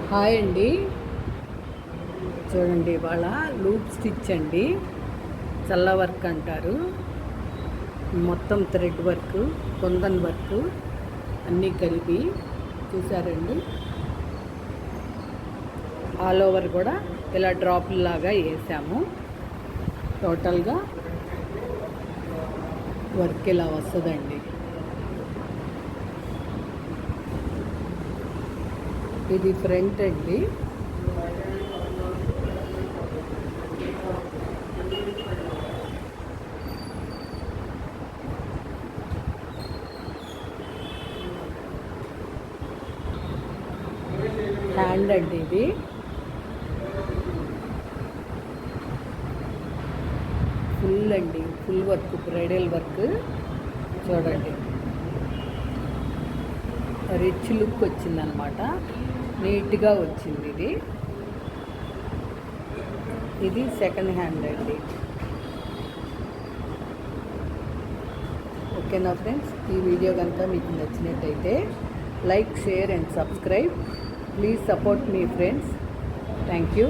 Hi అండి. చూడండి, ఇవాళ లూప్ స్టిచ్ అండి. చల్ల వర్క్ అంటారు. మొత్తం థ్రెడ్ వర్క్, కొందన్ వర్క్ అన్నీ కలిపి చూసారండి. ఆల్ ఓవర్ కూడా ఇలా డ్రాప్లాగా వేసాము. టోటల్గా వర్క్ ఇలా వస్తుందండి. ఇది ఫ్రంట్ అండి. హ్యాండ్ అండి. ఇది ఫుల్ అండి, ఫుల్ వర్క్, బ్రైడల్ వర్క్. చూడండి, రిచ్ లుక్ వచ్చిందనమాట. నీట్గా వచ్చింది. ఇది సెకండ్ హ్యాండ్ అండి. ఓకేనా ఫ్రెండ్స్, ఈ వీడియో కనుక మీకు నచ్చినట్టయితే like, share and subscribe. Please support me friends. Thank you.